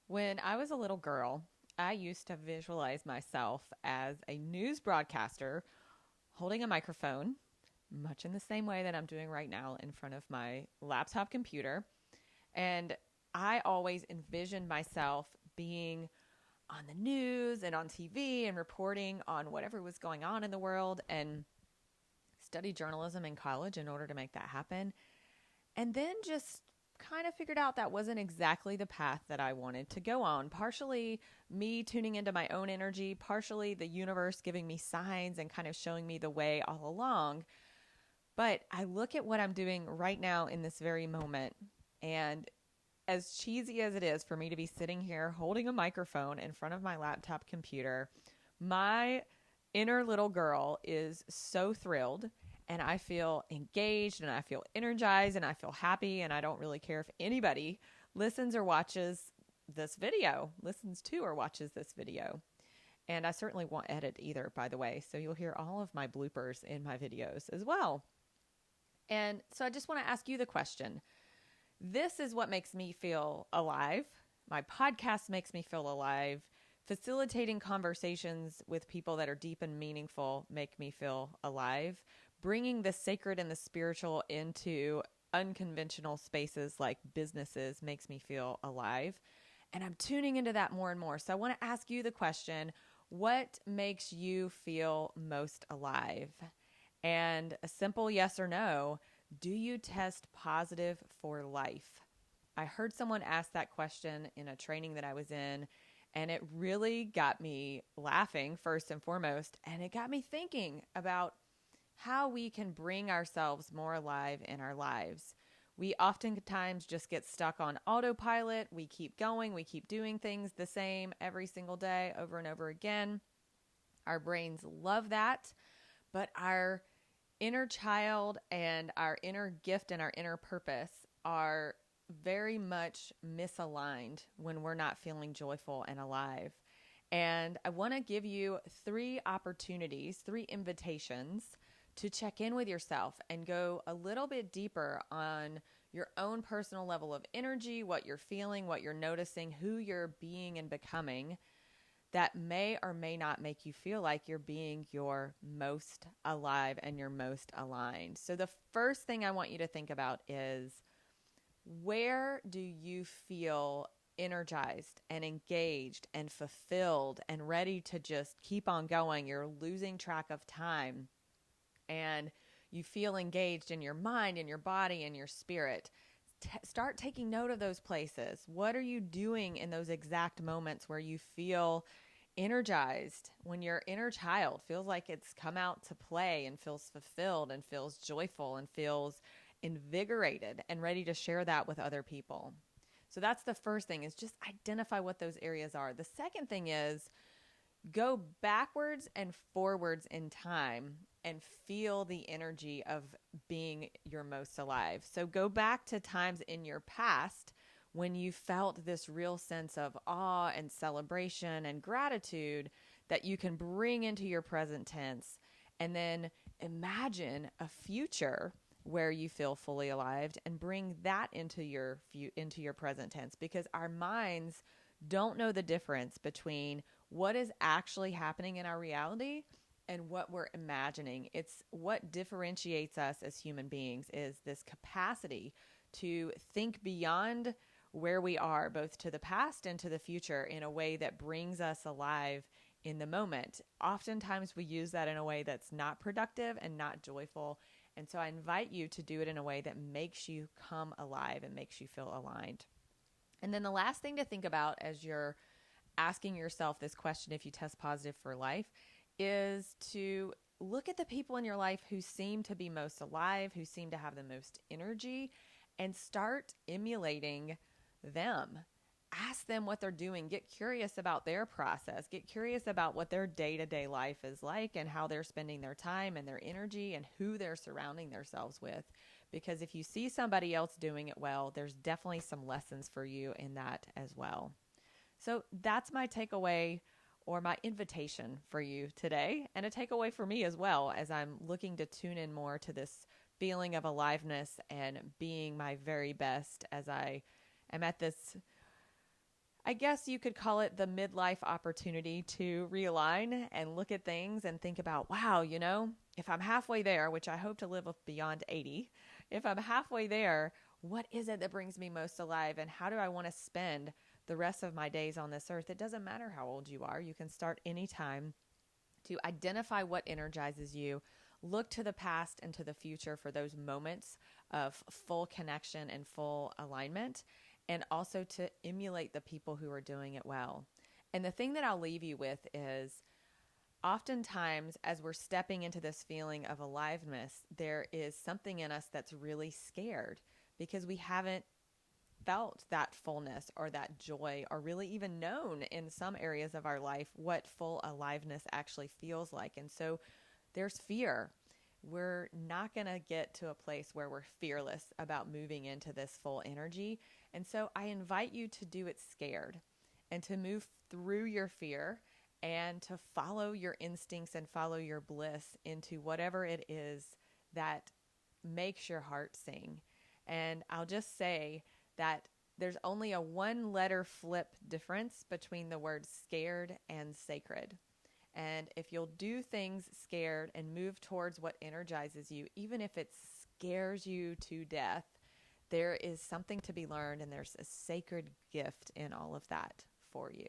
When I was a little girl, I used to visualize myself as a news broadcaster holding a microphone, much in the same way that I'm doing right now in front of my laptop computer. And I always envisioned myself being on the news and on TV and reporting on whatever was going on in the world, and studied journalism in college in order to make that happen. And then just kind of figured out that wasn't exactly the path that I wanted to go on. Partially me tuning into my own energy, partially the universe giving me signs and kind of showing me the way all along. But I look at what I'm doing right now in this very moment, and as cheesy as it is for me to be sitting here holding a microphone in front of my laptop computer, my inner little girl is so thrilled, and I feel engaged and I feel energized and I feel happy, and I don't really care if anybody listens or watches this video, listens to or watches this video. And I certainly won't edit either, by the way, so you'll hear all of my bloopers in my videos as well. And so I just want to ask you the question. This is what makes me feel alive. My podcast makes me feel alive. Facilitating conversations with people that are deep and meaningful make me feel alive. Bringing the sacred and the spiritual into unconventional spaces like businesses makes me feel alive. And I'm tuning into that more and more. So I want to ask you the question, what makes you feel most alive? And a simple yes or no, do you test positive for life? I heard someone ask that question in a training that I was in, and it really got me laughing first and foremost, and it got me thinking about how we can bring ourselves more alive in our lives. We oftentimes just get stuck on autopilot. We keep going. We keep doing things the same every single day over and over again. Our brains love that, but our inner child and our inner gift and our inner purpose are very much misaligned when we're not feeling joyful and alive. And I want to give you 3 opportunities, 3 invitations to check in with yourself and go a little bit deeper on your own personal level of energy, what you're feeling, what you're noticing, who you're being and becoming, that may or may not make you feel like you're being your most alive and your most aligned. So the first thing I want you to think about is, where do you feel energized and engaged and fulfilled and ready to just keep on going? You're losing track of time and you feel engaged in your mind, in your body, in your spirit. Start taking note of those places. What are you doing in those exact moments where you feel energized, when your inner child feels like it's come out to play and feels fulfilled and feels joyful and feels invigorated and ready to share that with other people? So that's the first thing, is just identify what those areas are. The second thing is, go backwards and forwards in time and feel the energy of being your most alive. So go back to times in your past when you felt this real sense of awe and celebration and gratitude that you can bring into your present tense. And then imagine a future where you feel fully alive and bring that into your present tense, because our minds don't know the difference between what is actually happening in our reality and what we're imagining. It's what differentiates us as human beings, is this capacity to think beyond where we are, both to the past and to the future, in a way that brings us alive in the moment. Oftentimes we use that in a way that's not productive and not joyful. And so I invite you to do it in a way that makes you come alive and makes you feel aligned. And then the last thing to think about as you're asking yourself this question, if you test positive for life, is to look at the people in your life who seem to be most alive, who seem to have the most energy, and start emulating them. Ask them what they're doing. Get curious about their process. Get curious about what their day-to-day life is like and how they're spending their time and their energy and who they're surrounding themselves with. Because if you see somebody else doing it well, there's definitely some lessons for you in that as well. So that's my takeaway, or my invitation for you today, and a takeaway for me as well, as I'm looking to tune in more to this feeling of aliveness and being my very best as I am at this I guess you could call it the midlife opportunity to realign and look at things and think about, wow, if I'm halfway there, which I hope to live beyond 80, if I'm halfway there, what is it that brings me most alive? And how do I want to spend the rest of my days on this earth? It doesn't matter how old you are. You can start anytime to identify what energizes you, look to the past and to the future for those moments of full connection and full alignment, and also to emulate the people who are doing it well. And the thing that I'll leave you with is oftentimes, as we're stepping into this feeling of aliveness, there is something in us that's really scared because we haven't felt that fullness or that joy or really even known in some areas of our life what full aliveness actually feels like. And so there's fear. We're not going to get to a place where we're fearless about moving into this full energy. And so I invite you to do it scared and to move through your fear and to follow your instincts and follow your bliss into whatever it is that makes your heart sing. And I'll just say that there's only a one letter flip difference between the words scared and sacred. And if you'll do things scared and move towards what energizes you, even if it scares you to death, there is something to be learned and there's a sacred gift in all of that for you.